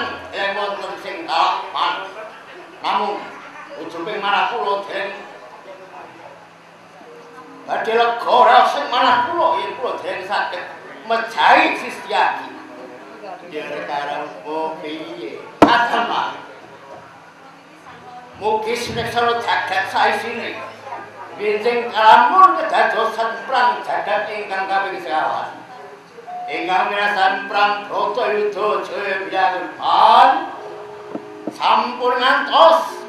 menang yen wonten sing kalahan. Namung ujunging manah kula den badhe lega ora sing manah kula yen kula den saged mejahi Sistyaki. Yen karepmu piye? Atama. Mugi sineksana jagat saisine. Winjing kalamun kedadosan prang jagat ingkang kaping 11. Ingkang mirasan prang Bratayuda Jaya Biyangun sampun ngantos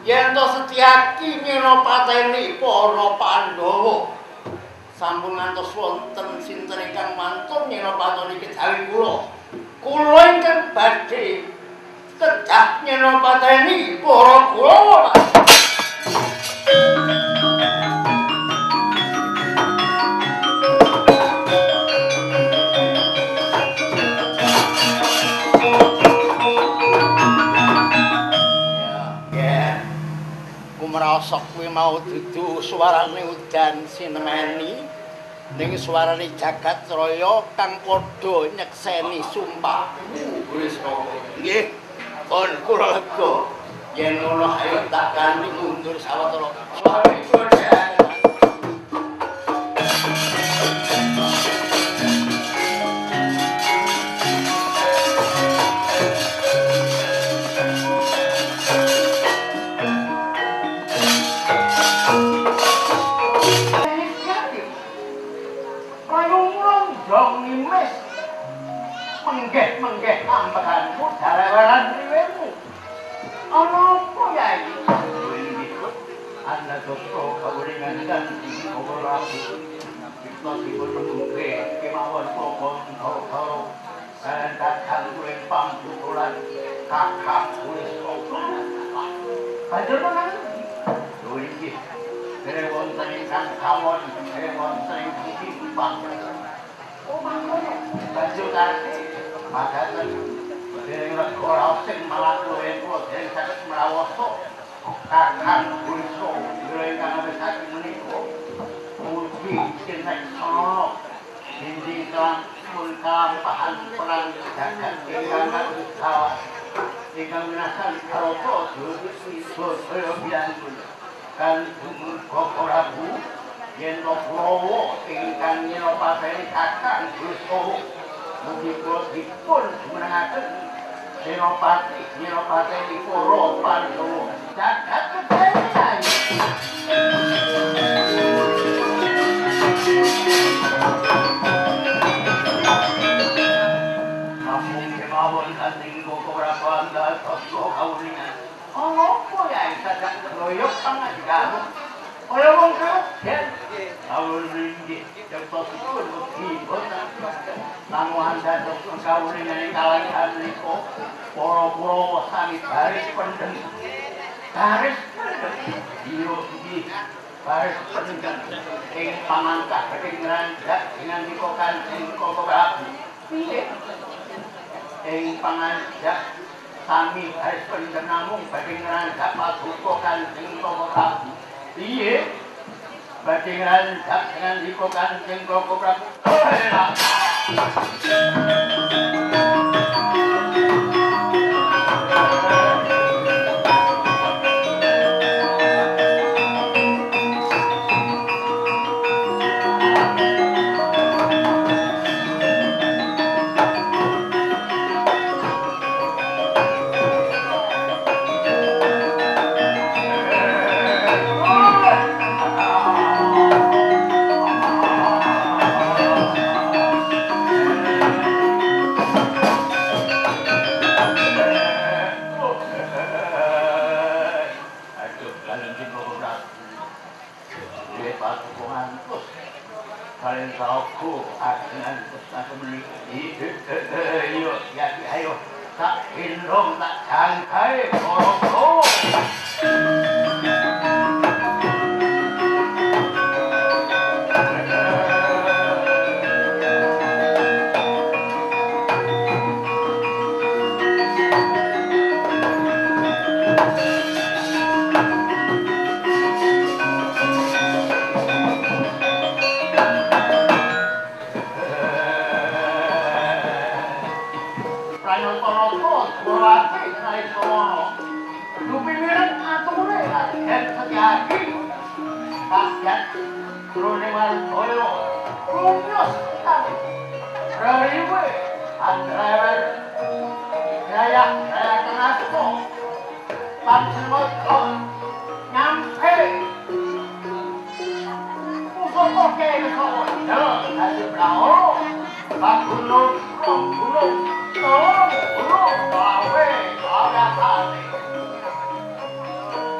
yen to Setyaki nyenopateni para Pandhawa. Sampun ngantos wonten sinten ingkang mantun nyenopateni kejawi kula. Kula ingkang badhe kedah nyenopateni para Kurawa. Merasa kuwi mau dudu suarane udan sinemeni ning suarane jagat raya kang padha nyekseni sumpah. Wis kok. Nggih. Pun kula lega. Yen ngono ayo tak ganti mundur sawetara. Suarane udan. Menggeh ambahanmu dalawaran riwemu. Ana apa ya iki? Anda dosa kawuringan dan ora rabu. Kita dipun mengke kemawon pokok dan kakang kuring pampukulan kakak kuring sopan. Panjenengan lho iki wonten ingkang kawon wonten ing timpang. Oh mangkono banjur kate makaten dereng ora sing malah luwih kula dereng saged mrawasa kakang kulo ingkang saking menika mugi sineksana dinding kelang kampahan perang jagat ingkang kawas ingkang minasan karata Jaya Biyangun kan Prabu yen Kurawa ingkang nyenopateni kakang Gusti mugi kula dipun menangaken senopati nyenopateni para Pandhawa jagat kedayan. Namung kemawon kanthi Kurawa Pandhawa saka kawuningan. Apa ya saged royok pangajikan? Kaya wong kaget. Awul ringgih cepatipun mugi boten lamuhan dados kawuningan kalahan menika para Kurawa sami baris pendhem. Baris pendhem. Iya iki baris pendhem ing pamangkah gedeng ranjak dengan nika Kanjeng Prabu. Piye? Ing panganjak sami baris pendhem namung badhe ngranjak paduka Kanjeng Prabu. Piye? Badhe ngranjak dengan nika Kanjeng Prabu. Ayo, tak gendong, tak jangkai, koroko. kok berarti naik semua. Lupi mirip aturnya kan, dan setiaki. Kaget, Runiman Toyo, Runyos sekali. Rariwe, Andrewer, Raya Kenasko, Pansemoto, Nyampe. Musuh koke kau, kasih belau. Gunung, gunung, bawe, kali.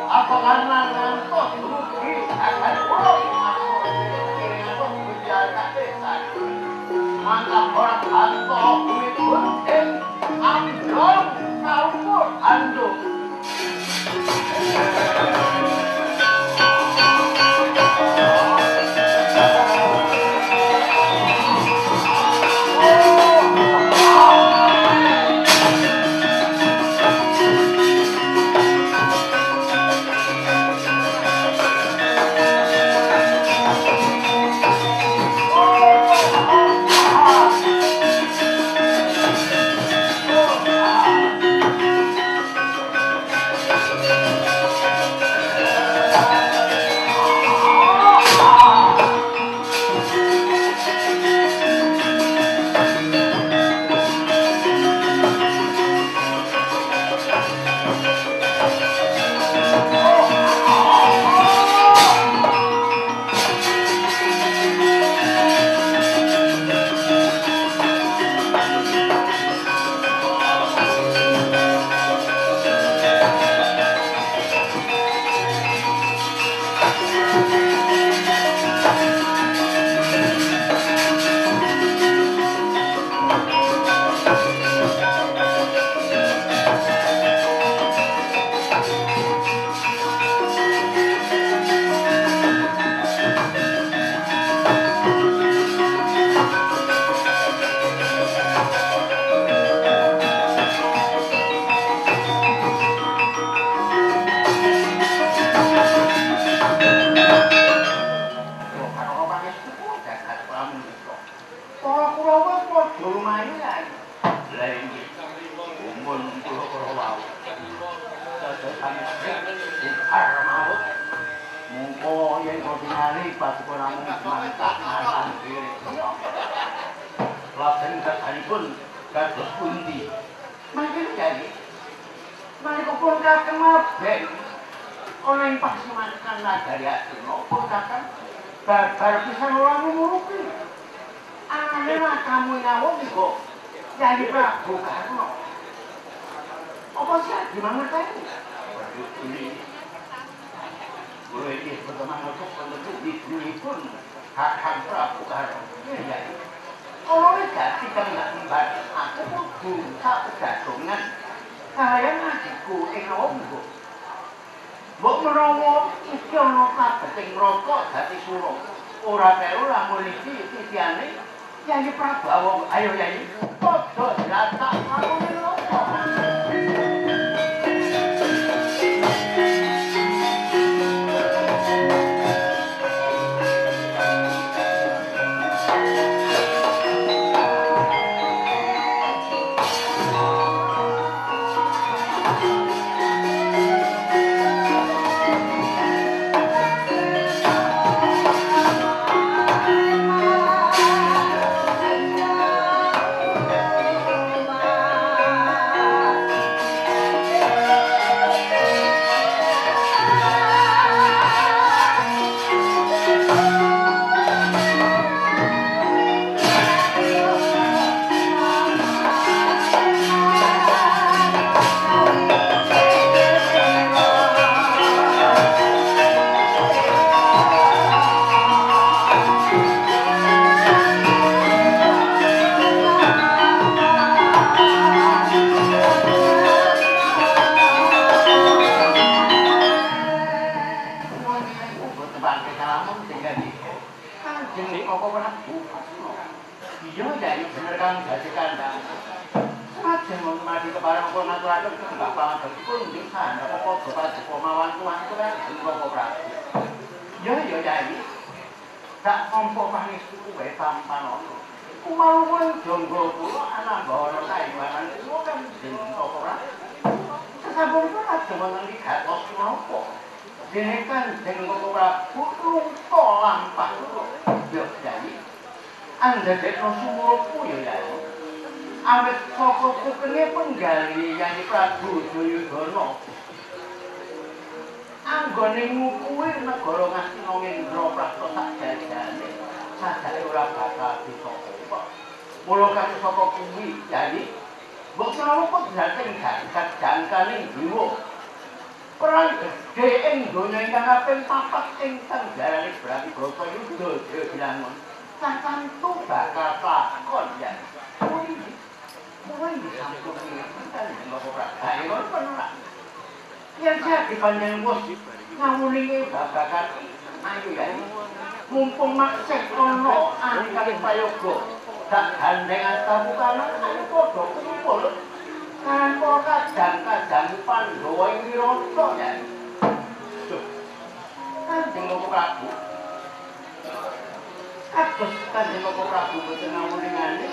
Apa karena ngantuk rugi akan pulau aku untuk menjaga desa. Mantap orang kantor kulit gunting, amdong, campur, anduk. Kumaluan jonggo kula anak bawa kaibanan kula kan jeneng ora. Sasampun kula jaman iki gatos menapa. Dene kan jeneng ora putung lampah kula. Yo jadi. Andhadekno sumurku ya ya. Awit saka kukenge penggali yang Prabu Jayadana. Anggone ngukuwi negara Ngastina Ngendra Prasta sakjane. Sajake ora bakal bisa kok. Mula kan saka kuwi jadi mbok menawa kok dateng gagak jangkaning jiwa. Perang gedhe ing donya ingkang kaping 4 ingkang diarani Brata Yudha Jayabrangon. Sasampu bakal lakon ya. Kuwi sampun kan mbok ora. Ha ngono penak. Yen jadi panjenengan bos ngawulinge babagan ayo ya. Mumpung maksih ana angkat payoga dak gandengan tabukanan ayo padha kumpul tanpa kadang-kadang Pandhawa ing Wirata ya. Kanjeng Prabu kados Kanjeng Prabu boten ngawulingane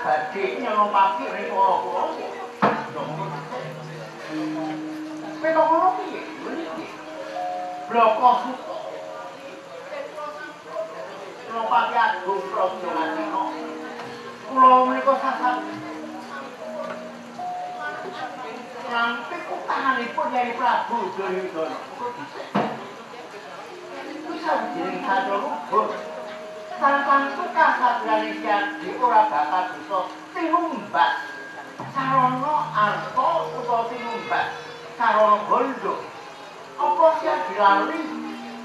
badhe nyelopake rikala kula. Peta kula piye? Meniki. Bloko suka. Nyelopake Agung Praja Ngastina. Kula menika sasat. Sampai utahanipun Nyai Prabu Jayadana. Bisa jeneng saja lubur. Tanpa suka sadrane Kyadi ora bakal bisa tinumbat sarana arta utawa tinumbat sarana bondo. Apa sia dilali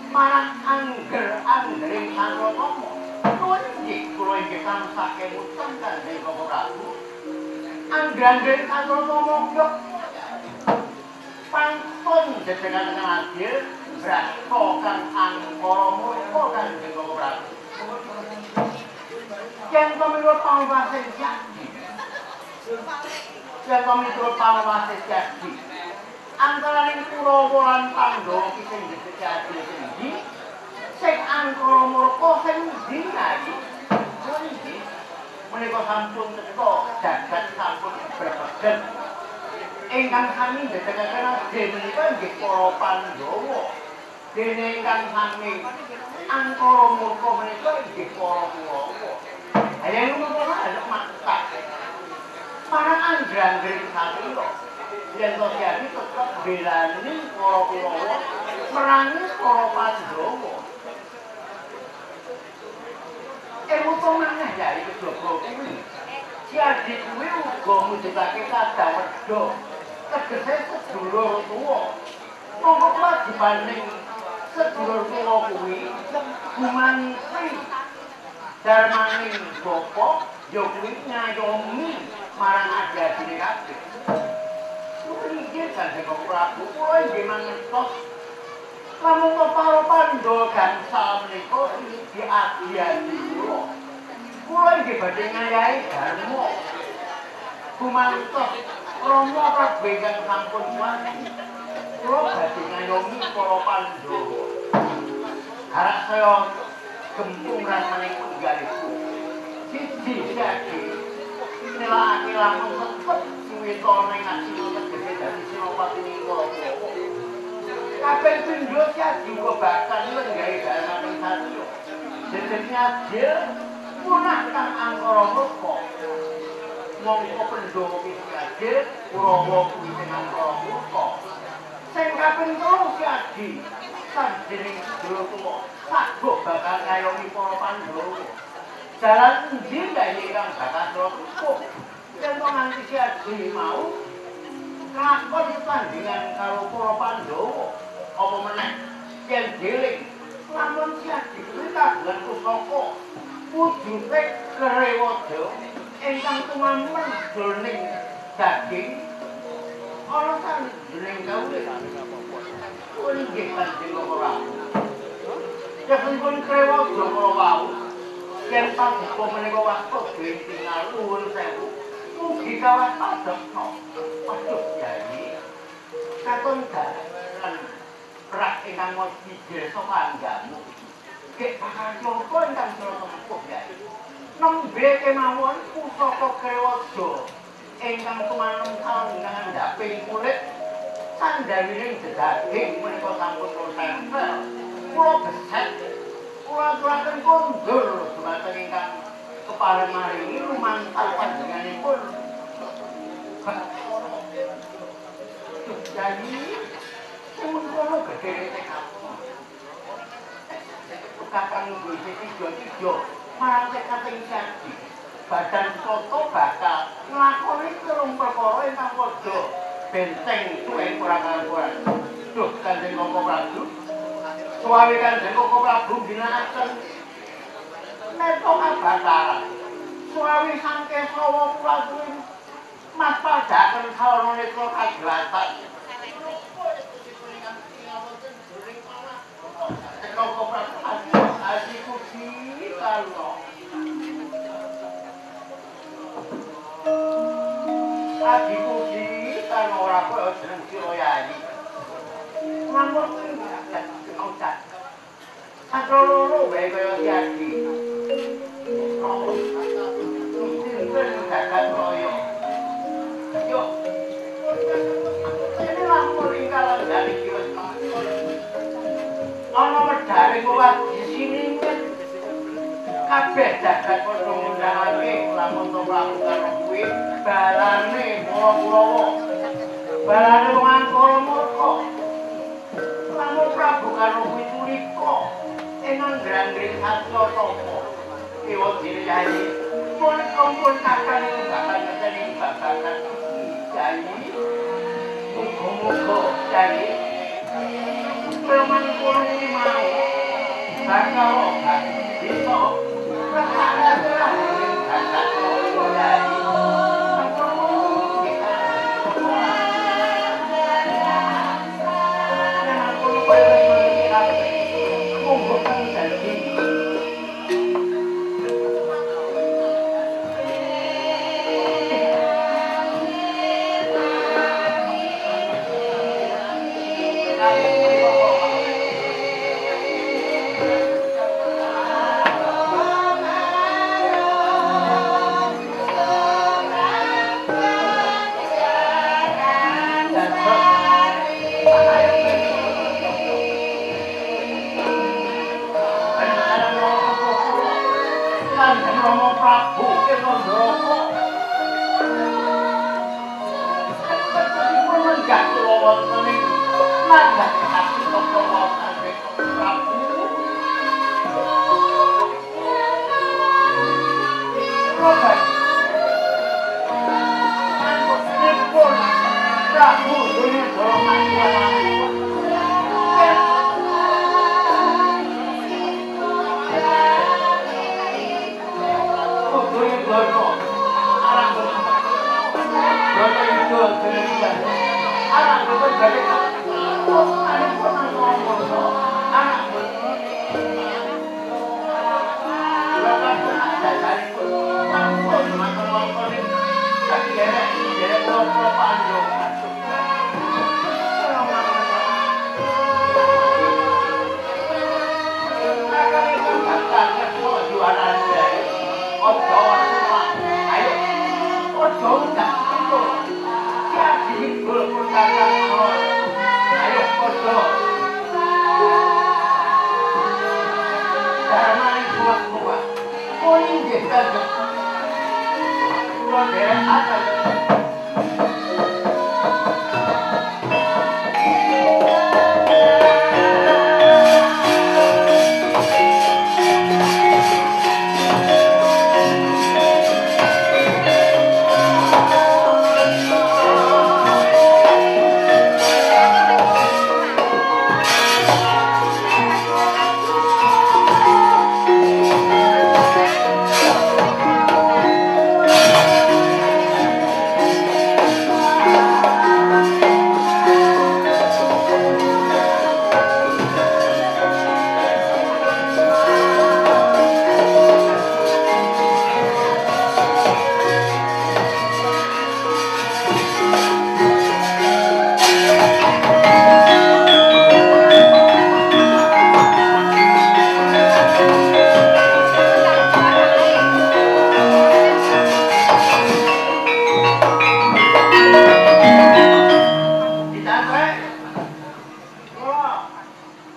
marang angger-anggering Sarwanama. Nuwun inggih kula inggih tansah kemutan Kanjeng Prabu. Angger-anggering Sarwanama kok pantun jejengan adil brasta kang angkara murka Kanjeng Prabu. Yen pamiturut pangwase Kyadi. Yen pamiturut pangwase Kyadi. Antaraning Kurawa lan Pandhawa ki sing dicecake sing sing angkara murka sing dinai. Kuwi menika sampun teka jagat sampun berbeden. Ingkang sami dicecake dene menika nggih para Pandhawa. Dene ingkang sami angkara murka menika inggih para Kurawa. Ayo ngono ana maksa. Para angger-angger satria. Yen to Kyadi tetep belani para Kurawa merangi para Pandhawa. Emoto maneh ya iki jaba kuwi. Kyadi kuwi uga mujudake kadawedha. Tegese sedulur tuwa. Monggo wajibane sedulur tuwa kuwi gumantri darmaning bapa ya kuwi ngayomi marang adhine kabeh. Kuwi iki Kanjeng Prabu kuwi nggih mangertos lamun para Pandhawa gangsal menika diadhiyani kula. Kula nggih badhe ngayahi dharma. Gumantos Rama Prabu ingkang sampun mati. Kula badhe ngayomi para Pandhawa. Harap saya gempung rasane tunggalipun. Siji Kyadi nelake lamun tetep suwita ning Ngastina tegese dadi Senopati Kurawa. Kabeh pindho Kyadi uga bakal lenggahi dalemaning satya. Jenenge adil punah kang angkara murka. Mongko Pandhawa iki adil, Kurawa kuwi sing angkara murka. Sing kaping 3 Kyadi sajening sedulur tuwa saguh bakal ngayomi para Pandhawa. Dalan endi ingkang bakal cukup yen to nganti Kyadi mau lakon tandingan karo para Pandhawa. Apa meneh yen deling lamun Kyadi kuwi kagungan pusaka wujude kerewada ingkang tumamen jroning daging ana sanjroning kawula kuwi nggih Kanjeng Koko. Yapunipun krewaja kala wau yen paduka menika wasta tinggal nuwun sewu mugi kawat padhekno. Aduh Yai katon dalan rak ingkang mesti desa Panggamu gek bakal coba ingkang tempuh Yai nembe kemawon pusaka krewaja ingkang sumanem kalenggangan daping kulit sandawining jedaging menika sampun tempel kula beset kula aturaken kondur dumateng ingkang kepareng maringi lumantar panjenenganipun jadi sing kono gedhe tekap kakang iki tiga marang tekating janji badan soto bakal nglakoni telung perkara ingkang padha benteng suweng ora kaluar. Duh Kanjeng Koko Prabu suwawi Kanjeng Koko Prabu ginakaken neta kabataran suwawi sangke sawa kula kuwi mas padaken sawana netra kajelatan Koko Prabu adiku kalo adiku kan ora kok jeneng Sira Yai. Namun ucap. Santro loro wae kaya diadi. Sinten kakak koyo. Yo. Ini lampun ingkang dari kiwas. Ana medhare kuwi di sini kabeh jagat padha ngundangake lamun to Prabu karo kuwi balane Kurawa. Balane wong Angkara murka. Lamun Prabu karo kuwi tulika enang grandring satya tapa. Dewa Yai pun kakang bakal ngenteni babagan Yai. Muga-muga Yai Perman kulo iki mau bakal bisa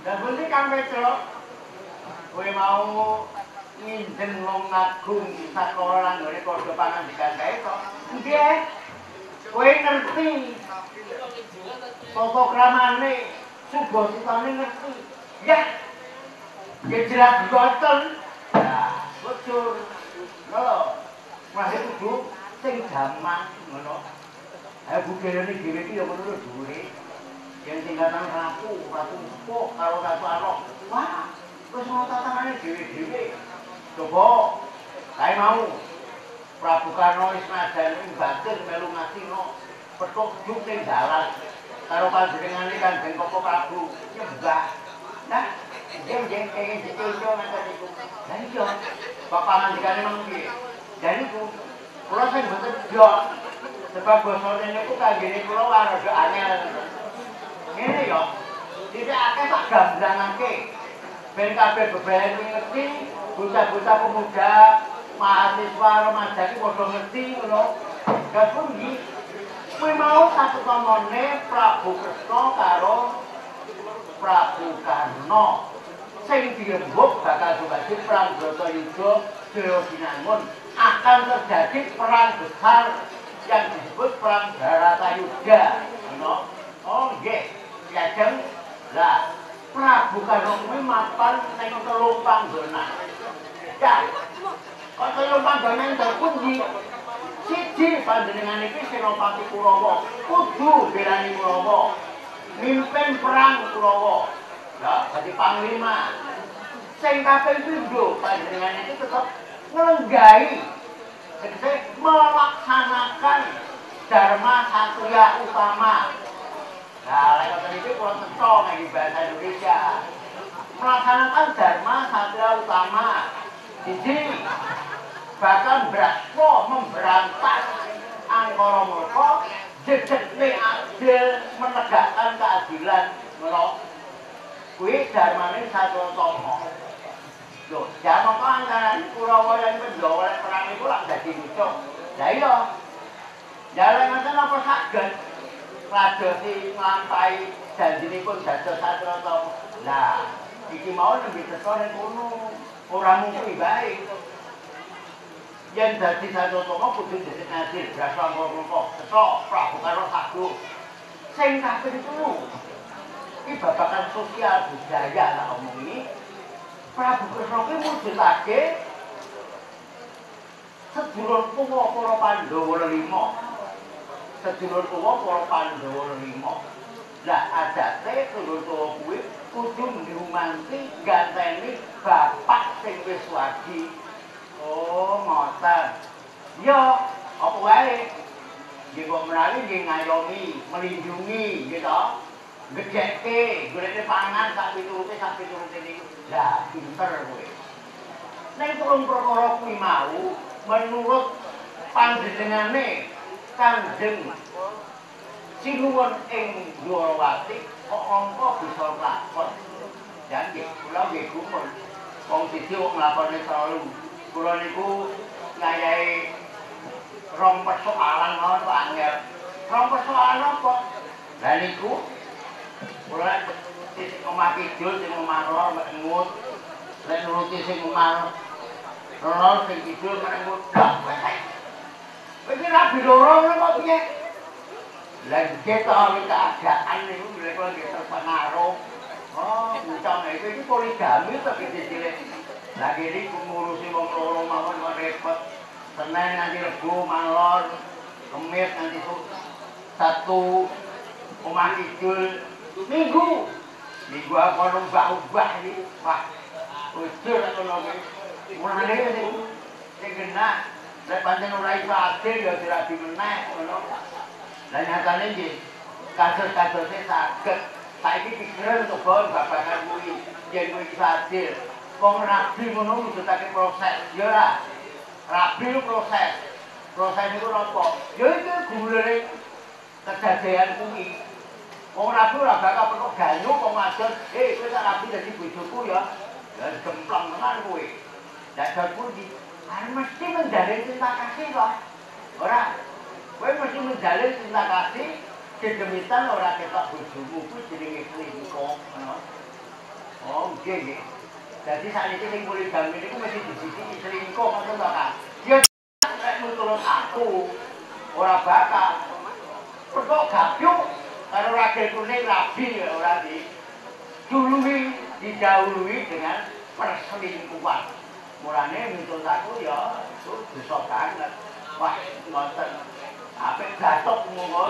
Dan bunti Kang Petro, kowe mau nginjen wong agung sakala lan nggone padha pangandikan kae to. Nggih. Kowe ngerti. Tata kramane Subasitane ngerti. Ya. Ya jelas boten. Nah, betul. Lho, masih kudu sing gampang ngono. Ayo budelane dhewe iki ya ngono dhuwure. Yang tingkatan ratu empuk karo ratu arok. Wah, wis mau tatanane dhewe-dhewe. Coba kae mau Prabu Karno wis nadani batir melu ngasino petuk juk ning dalan karo panjenengane Kanjeng Koko Prabu nyembah. Nah, jeng kenging diconco ngoten niku. Lah iya, bapak ngandikane mangke. Dan niku kula sing boten jok sebab basa niku kanggene kula rada anyel. Ngene ya. Tidak akeh tak gamblangake. Ben kabeh bebayan ngerti, bocah-bocah pemuda, mahasiswa remaja iki padha ngerti ngono. Lah pundi? Kowe mau satutamane Prabu Kresna karo Prabu Karna. Sing dirembuk bakal dumadi perang Bratayuda Dewa Sinangun. Akan terjadi perang besar yang disebut perang Bharatayuda. Oh nggih. Lajeng lah Prabu Karna kuwi mapan ning telung panggonan. Ya. Kok telung panggonan terpundi? Siji panjenengan iki Senopati Kurawa, kudu belani Kurawa. Mimpin perang Kurawa. Ya, dadi panglima. Sing kaping pindho panjenengan iki tetep nglenggahi tegese melaksanakan Dharma Satya Utama. Nah, lek ngoten iki kula teka ngangge bahasa Indonesia. Melaksanakan Dharma Satya Utama. Siji bakal braswa memberantas angkara murka, jejetne adil menegakkan keadilan ngono. Kuwi dharmane Satya Utama. Lho, jaman kok antara Kurawa lan Pandhawa lek perang iku lak dadi musuh. Lah iya. Jalan ngoten apa saged ngadosi nglampahi janjinipun dados Satya Utama. Lah, iki mau nembe teka ning kono. Ora mung bae. Yen dadi Satya Utama kudu dhisik adil, brasa murka, cetok Prabu Karna sagu. Sing kaping 3 iki babagan sosial budaya tak omongi. Prabu Kresna kuwi mujudake sedulur tuwa para Pandhawa 5. Sedulur tuwa para Pandhawa 5. Lah adate sedulur tuwa kuwi kudu ngrumanti ganteni bapak sing wis wadi. Oh, ngoten. Yo, apa wae? Nggih kok menawi nggih ngayomi, melindungi gitu. Gedhekke, golekne pangan sak piturute niku. Lah, pinter kowe. Ning tulung perkara kuwi mau menurut panjenengane Kanjeng Sinuwun ing Dwarawati kok angka bisa lakon. Dan nggih kula nggih gumun. Wong siji wong nglakoni selalu. Kula niku ngayahi rong persoalan mawon kok angel. Rong persoalan apa? Lah niku kula sing omah kidul sing omah lor mek ngut. Lek nuruti sing omah lor sing kidul mek ngut. Iki ra bidoro kok piye? Lah kita keadaan niku mereka nggih terpengaruh. Oh, ucap iki poligami tapi cilik. Lah kene ngurusi wong loro mawon kok repot. Senin nganti Rebo malor, Kemis nganti Sabtu omah kidul. Minggu apa ubah-ubah iki. Wah, ujur ngono kuwi. Mulane niku sing genah lek pancen ora iso adil ya dirabi meneh ngono. Lah nyatane nggih kasus-kasuse saged saiki pikiran untuk bawa babagan kuwi yen kuwi iso adil. Wong rabi ngono wujudake proses, ya ora. Rabi ku proses. Proses niku napa? Ya iki gulune kejadian kuwi. Wong rabi ora bakal perlu ganyu wong wadon, kowe sak rabi dadi bojoku ya. Ya gemplong tenan kowe. Dadal pundi? Arep mesti menjalin cinta kasih kok. Ora. Kowe mesti menjalin cinta kasih, gegemitan ora ketok bojomu kuwi jenenge selingkuh, ngono. Nggih. Dadi sakniki ning poligami niku mesti disisiki selingkuh ngono to, Kak. Ya nek menurut aku ora bakal. Mergo gabung karo ragil kuning rabi ya ora didahului dengan perselingkuhan. Mulane menurut aku ya itu dosa banget. Wah, ngoten. Apik gatok ngono.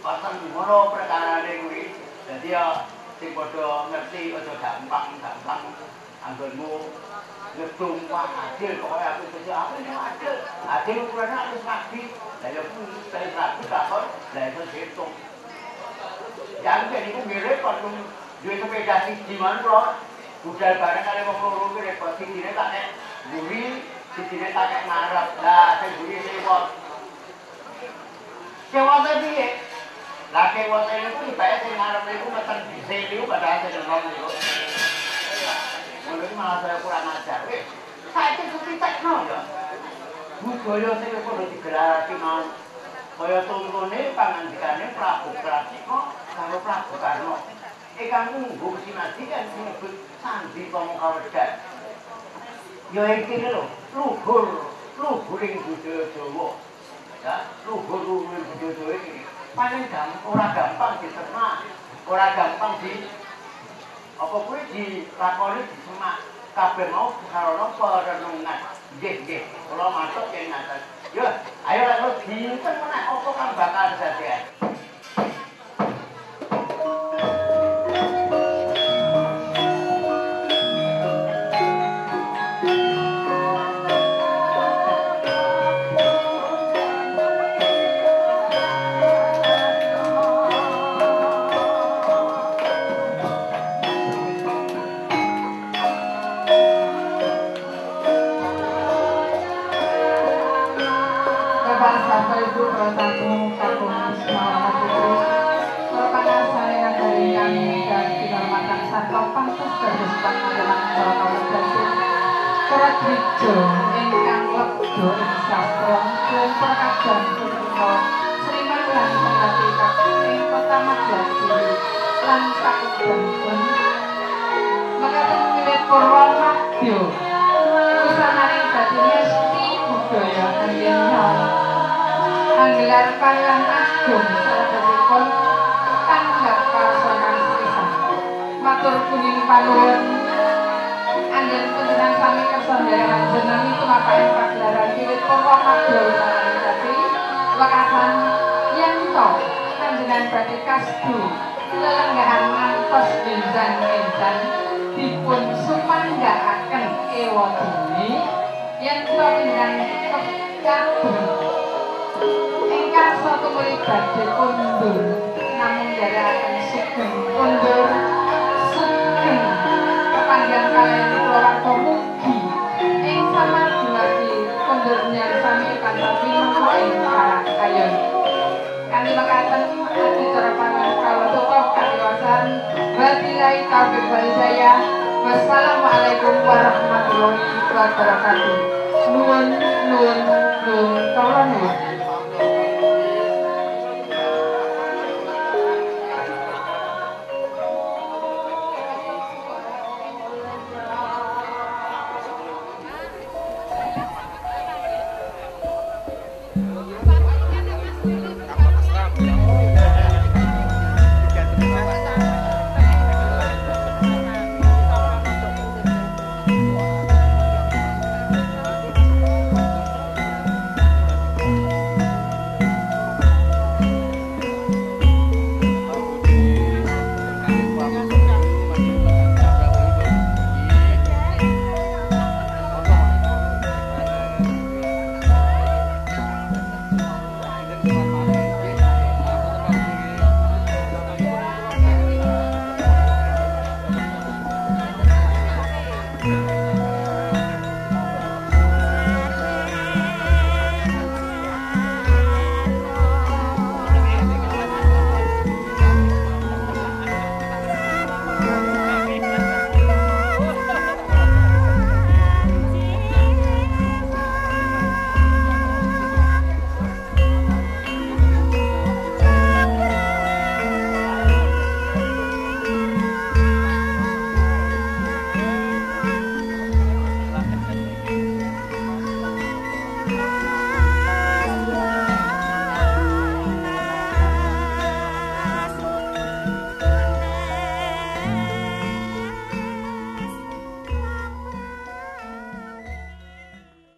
Pasen ngono perkarane kuwi. Dadi ya sing padha ngerti aja gampang-gampang anggonmu ngedung wah adil pokoke aku iki aku iki adil. Adil ukurane harus rabi. Lah ya kuwi saya rabi takon lah iso diitung. Yang niku mirip kok duwe sepeda siji man kula budal bareng karo wong loro kuwi repot sijine tak nek mburi sijine tak nek ngarep. Lah sing mburi lewat. Sewa piye? Lah kewote niku ibake sing ngarep niku mesen dhisik niku padahal sing enom niku. Ngono iki malah saya kurang ajar. Saiki kupitekno ya. Budaya sing padha digelarake mau kaya tuntune pangandikane Prabu Pratika karo Prabu Karna. Ingkang mungguh sinadi kan disebut Sandi Pamukawedhan. Ya iki lho, luhuring budaya Jawa. Ya, luhuring budaya Jawa iki. Paling ora gampang diterima, ora gampang apa kuwi dilakoni disemak. Kabeh mau sarana perenungan. Nggih, kula matur yen ngaten. Yo, ayo lek dinten meneh apa kang bakal dadi. Ingkang lebdo ing sastra lan perkajan punika Sriman lan Sengati ing Kota Madrasah lan sakubenipun mekaten wiwit purwa madya usananing dadi mesti budaya anggenya anggelar palang agung salebetipun tanggap kasonan pisan matur kuning panuwun anggen panjenengan sami kersa nderekaken jenengan tumapaken pagelaran wiwit purwa madya usananing dadi wekasan yen to panjenengan badhe kasdu lelenggahan ngantos enjang-enjang dipun sumanggaaken ewadene yen to panjenengan kagem ingkang satumuli badhe kundur namung nderekaken sugeng kundur sugeng kepanjang kalian keluarga mugi ing samadhi kundur nyarsani kanthi mengko ing kayon kami mekaten acara pangan kalau tutup kaliwasan wabillahi taufiq wal hidayah wassalamualaikum warahmatullahi wabarakatuh nuwun kawula nuwun